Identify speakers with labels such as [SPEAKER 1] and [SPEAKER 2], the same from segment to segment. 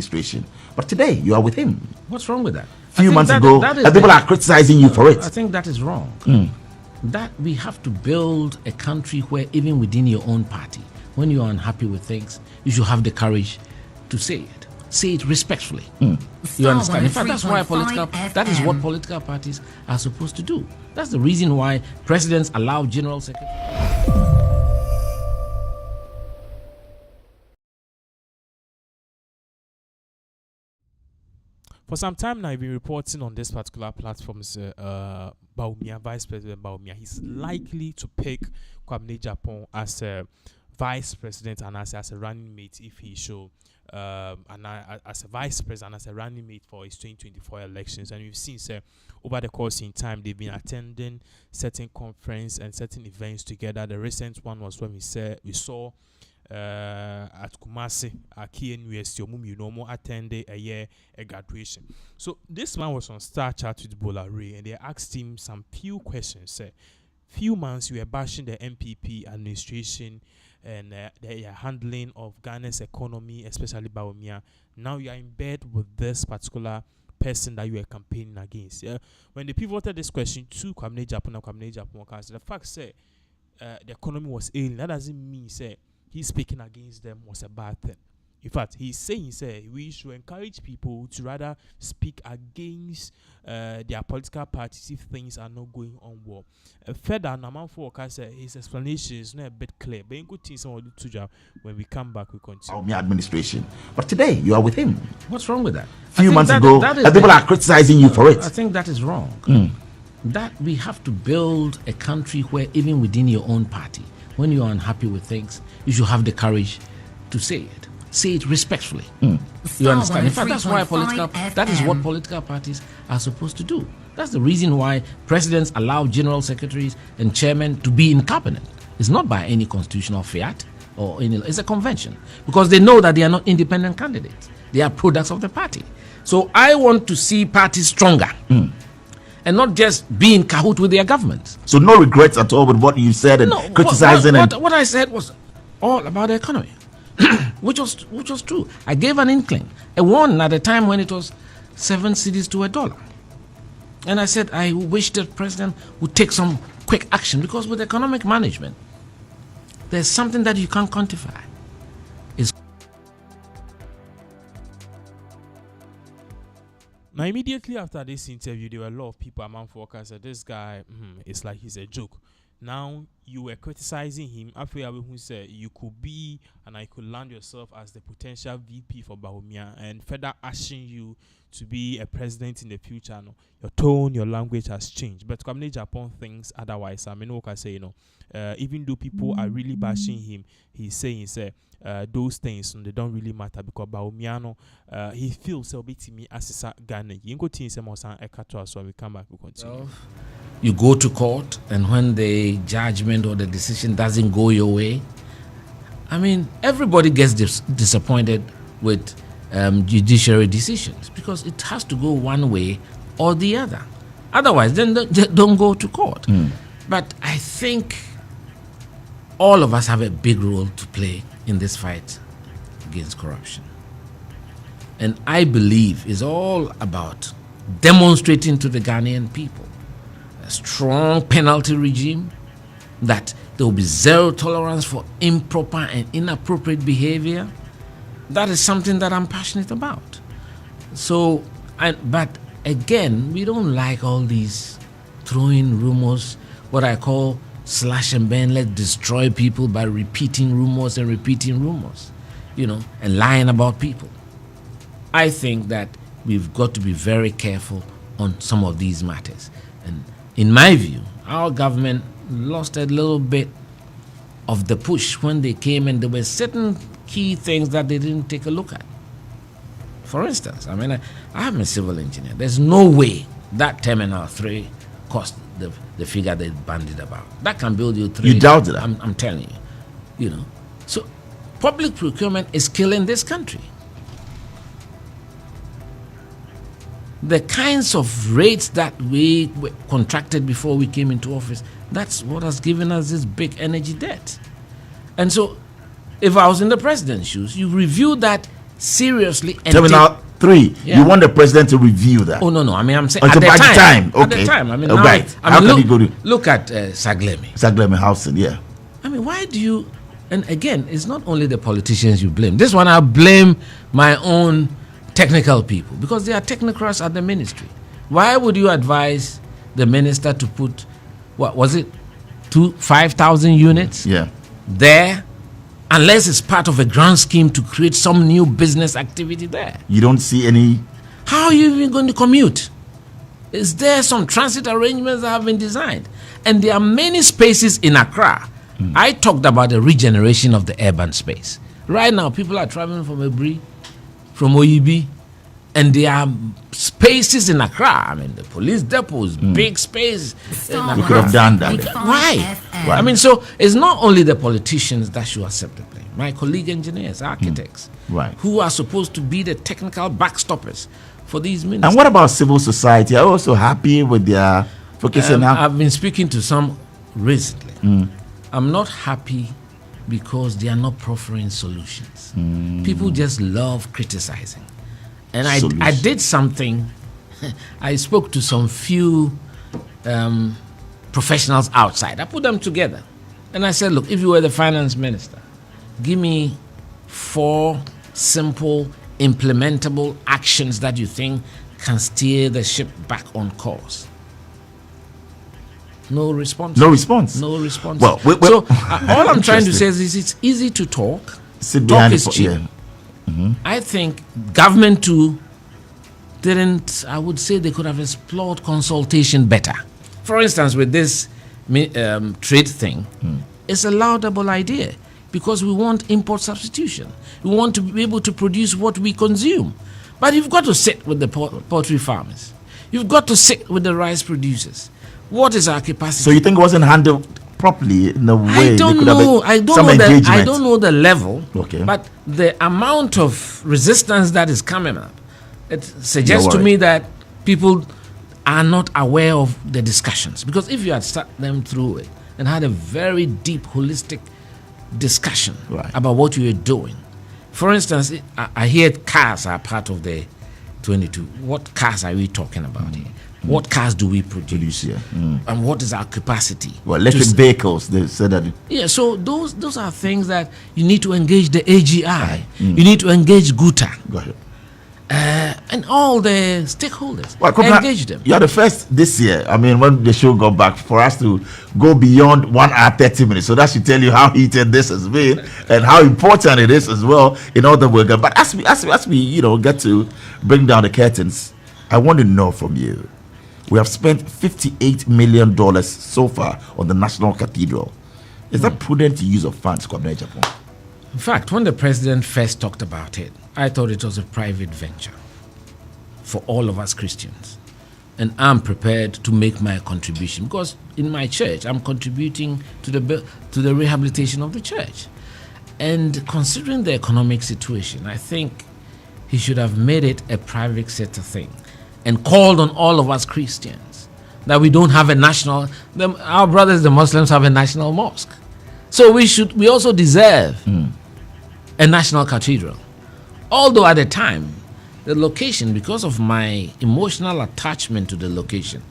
[SPEAKER 1] administration. But today, you are with him.
[SPEAKER 2] What's wrong with that?
[SPEAKER 1] A few months ago, people are criticizing you for it.
[SPEAKER 2] I think that is wrong. That we have to build a country where even within your own party, when you are unhappy with things, you should have the courage to say it. Say it respectfully. You understand? In fact, that's why that is what political parties are supposed to do. That's the reason why presidents allow general secretaries.
[SPEAKER 3] For some time now, I've been reporting on this particular platform. Bawumia, Vice President Bawumia, he's likely to pick Agyapong as a vice president and as a running mate if he should, and as a vice president, as a running mate for his 2024 elections. And we've seen, over the course in time, they've been attending certain conference and certain events together. The recent one was when we saw at Kumasi, KNUST, attended a graduation. So this man was on Star Chat with Bola Ray, and they asked him some few questions. Few months you were bashing the MPP administration and their handling of Ghana's economy, especially Bawumia. Now you are in bed with this particular person that you are campaigning against. When they pivoted this question to Kwame Agyapong, the fact said the economy was ailing. That doesn't mean he's speaking against them was a bad thing. In fact, he's saying we should encourage people to rather speak against their political parties if things are not going on well. Further, Namanfo his explanation is not a bit clear. But in good things, when we come back, we continue.
[SPEAKER 1] Bawumia administration. But today, you are with him.
[SPEAKER 2] What's wrong with that?
[SPEAKER 1] A few months ago, people are criticizing you for it.
[SPEAKER 2] I think that is wrong. That we have to build a country where even within your own party, when you are unhappy with things, you should have the courage to say it. Say it respectfully. You understand? In fact, that's why that is what political parties are supposed to do. That's the reason why presidents allow general secretaries and chairmen to be in cabinet. It's not by any constitutional fiat or it's a convention, because they know that they are not independent candidates. They are products of the party. So I want to see parties stronger. And not just be in cahoot with their government.
[SPEAKER 1] So no regrets at all with what you said and criticizing.
[SPEAKER 2] What I said was all about the economy, which was true. I gave an inkling, a warning at a time when it was 7 cedis to $1. And I said I wish the president would take some quick action, because with economic management, there's something that you can't quantify.
[SPEAKER 3] Now, immediately after this interview, there were a lot of people among workers said, this guy, it's like he's a joke. Now, you were criticizing him. After who said you could be, and I could land yourself as the potential VP for Bawumia, and further asking you to be a president in the future. No, your tone, your language has changed. But Kwame Agyapong thinks otherwise. I mean, what I say, even though people are really bashing him, he's saying, those things they don't really matter, because Bawumia, he feels so bit me as a Ghana. You go to him, so we come back, we continue.
[SPEAKER 2] You go to court, and when the judgment or the decision doesn't go your way, I mean, everybody gets disappointed with judiciary decisions, because it has to go one way or the other. Otherwise, then don't go to court. But I think all of us have a big role to play in this fight against corruption. And I believe it's all about demonstrating to the Ghanaian people a strong penalty regime, that there will be zero tolerance for improper and inappropriate behavior. That is something that I'm passionate about. So, but again, we don't like all these throwing rumors, what I call slash and burn. Let's destroy people by repeating rumors, and lying about people. I think that we've got to be very careful on some of these matters. And in my view, our government lost a little bit of the push when they came, and there were certain key things that they didn't take a look at. For instance, I mean, I'm a civil engineer. There's no way that Terminal 3 cost the figure they bandied about. That can build you 3.
[SPEAKER 1] You doubt it?
[SPEAKER 2] I'm telling you. So public procurement is killing this country. The kinds of rates that we contracted before we came into office, that's what has given us this big energy debt. And so, if I was in the president's shoes, you review that seriously and
[SPEAKER 1] Tell me now, 3.
[SPEAKER 2] Yeah.
[SPEAKER 1] You want the president to review that?
[SPEAKER 2] Oh no! I mean, I'm saying
[SPEAKER 1] Until
[SPEAKER 2] at the
[SPEAKER 1] by
[SPEAKER 2] time.
[SPEAKER 1] Okay.
[SPEAKER 2] At the time. I mean,
[SPEAKER 1] right.
[SPEAKER 2] I
[SPEAKER 1] How
[SPEAKER 2] mean,
[SPEAKER 1] can you go to
[SPEAKER 2] look at Saglemi.
[SPEAKER 1] Saglemi housing? Yeah.
[SPEAKER 2] I mean, why do you? And again, it's not only the politicians you blame. This one, I blame my own technical people because they are technocrats at the ministry. Why would you advise the minister to put, what was it, 5,000 units there, unless it's part of a grand scheme to create some new business activity there?
[SPEAKER 1] You don't see any.
[SPEAKER 2] How are you even going to commute? Is there some transit arrangements that have been designed? And there are many spaces in Accra. I talked about the regeneration of the urban space. Right now, people are traveling from Ebri, from Oyibi, and there are spaces in Accra. I mean, the police depots, big space.
[SPEAKER 1] We could have done that.
[SPEAKER 2] Why? I mean, so it's not only the politicians that should accept the blame. My colleague engineers, architects, who are supposed to be the technical backstoppers for these ministries.
[SPEAKER 1] And what about civil society? Are you also happy with their focusing now?
[SPEAKER 2] I've been speaking to some recently. I'm not happy because they are not proffering solutions. People just love criticizing. And I did something. I spoke to some few professionals outside. I put them together. And I said, look, if you were the finance minister, give me 4 simple, implementable actions that you think can steer the ship back on course. No response.
[SPEAKER 1] No response.
[SPEAKER 2] No response.
[SPEAKER 1] Well,
[SPEAKER 2] so all I'm trying to say is it's easy to talk. Talk is cheap. I think government too didn't. I would say they could have explored consultation better. For instance, with this trade thing, it's a laudable idea because we want import substitution. We want to be able to produce what we consume. But you've got to sit with the poultry farmers. You've got to sit with the rice producers. What is our capacity?
[SPEAKER 1] So you think it wasn't handled properly in the way?
[SPEAKER 2] I don't know. I don't know the level.
[SPEAKER 1] Okay.
[SPEAKER 2] But the amount of resistance that is coming up, it suggests to me that people are not aware of the discussions. Because if you had sat them through it and had a very deep, holistic discussion about what you were doing. For instance, I hear cars are part of the 22. What cars are we talking about here? What cars do we produce? And what is our capacity?
[SPEAKER 1] Well, electric vehicles, they said that.
[SPEAKER 2] Yeah, so those are things that you need to engage the AGI. You need to engage GUTA.
[SPEAKER 1] Go ahead.
[SPEAKER 2] And all the stakeholders.
[SPEAKER 1] Well,
[SPEAKER 2] engage them.
[SPEAKER 1] You are the first this year. I mean, when the show got back, for us to go beyond 1 hour 30 minutes. So that should tell you how heated this has been and how important it is as well in all the work. But as we get to bring down the curtains, I want to know from you. We have spent $58 million so far on the National Cathedral. Is that prudent use of funds, Kwabena Agyapong?
[SPEAKER 2] In fact, when the president first talked about it, I thought it was a private venture for all of us Christians. And I'm prepared to make my contribution because in my church, I'm contributing to the rehabilitation of the church. And considering the economic situation, I think he should have made it a private sector thing and called on all of us Christians that we don't have a national, our brothers, the Muslims, have a national mosque. So we also deserve a national cathedral. Although at the time, the location, because of my emotional attachment to the location,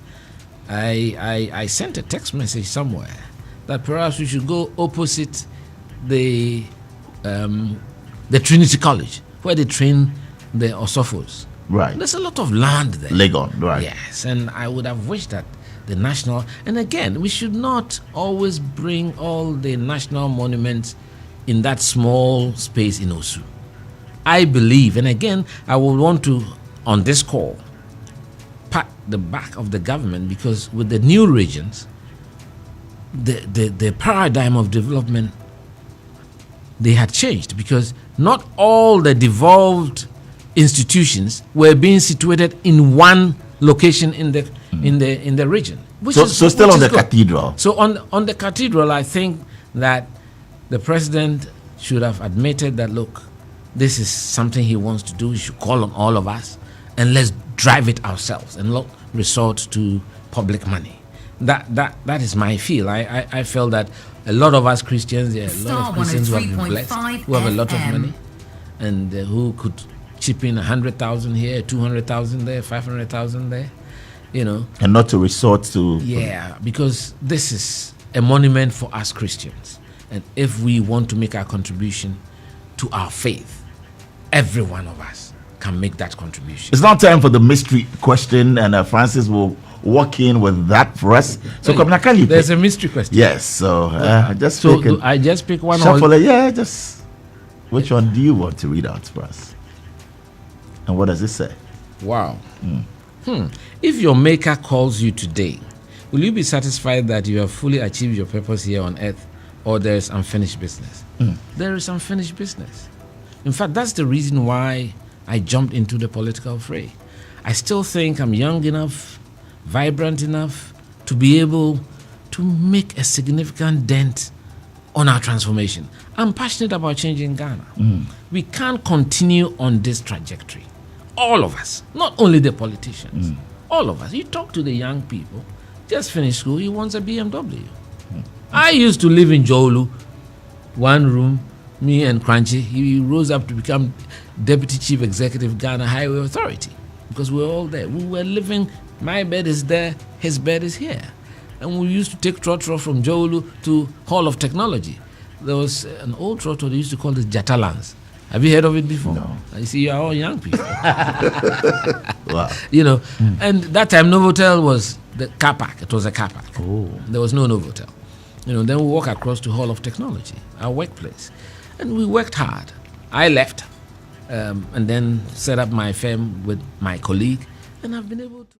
[SPEAKER 2] I sent a text message somewhere that perhaps we should go opposite the Trinity College, where they train the Osofos.
[SPEAKER 1] Right.
[SPEAKER 2] There's a lot of land there.
[SPEAKER 1] Legon, right.
[SPEAKER 2] Yes, and I would have wished that the national, and again, we should not always bring all the national monuments in that small space in Osu. I believe, and again, I would want to, on this call, pat the back of the government because with the new regions, the paradigm of development, they had changed because not all the devolved institutions were being situated in one location in the region.
[SPEAKER 1] So still on the cathedral.
[SPEAKER 2] So on the cathedral, I think that the president should have admitted that, look, this is something he wants to do. He should call on all of us and let's drive it ourselves and not resort to public money. That is my feel. I feel that a lot of us Christians, a lot of Christians who have been blessed, who have a lot of money, and who could chip in 100,000 here, 200,000 there, 500,000 there, you know.
[SPEAKER 1] And not to resort to...
[SPEAKER 2] Yeah, because this is a monument for us Christians. And if we want to make our contribution to our faith, every one of us can make that contribution.
[SPEAKER 1] It's now time for the mystery question, and Francis will walk in with that for us. So,
[SPEAKER 2] there's a mystery question.
[SPEAKER 1] Yes, so just
[SPEAKER 2] I just pick one.
[SPEAKER 1] Shuffle it. Yeah, just which one do you want to read out for us? And what does it say?
[SPEAKER 2] Wow. If your maker calls you today, will you be satisfied that you have fully achieved your purpose here on earth, or there is unfinished business? There is unfinished business. In fact, that's the reason why I jumped into the political fray. I still think I'm young enough, vibrant enough to be able to make a significant dent on our transformation. I'm passionate about changing Ghana. We can't continue on this trajectory. All of us, not only the politicians, all of us. You talk to the young people, just finished school, he wants a BMW. I used to live in Jolu, one room, me and Crunchy. He rose up to become Deputy Chief Executive, Ghana Highway Authority, because we were all there. We were living, my bed is there, his bed is here. And we used to take trotro from Jolu to Hall of Technology. There was an old trotro they used to call it Jatalans. Have you heard of it before?
[SPEAKER 1] No.
[SPEAKER 2] I see you are all young people.
[SPEAKER 1] Wow.
[SPEAKER 2] You know, and that time Novotel was the car park. It was a car park.
[SPEAKER 1] Oh.
[SPEAKER 2] There was no Novotel. You know, then we walk across to Hall of Technology, our workplace. And we worked hard. I left and then set up my firm with my colleague, and I've been able to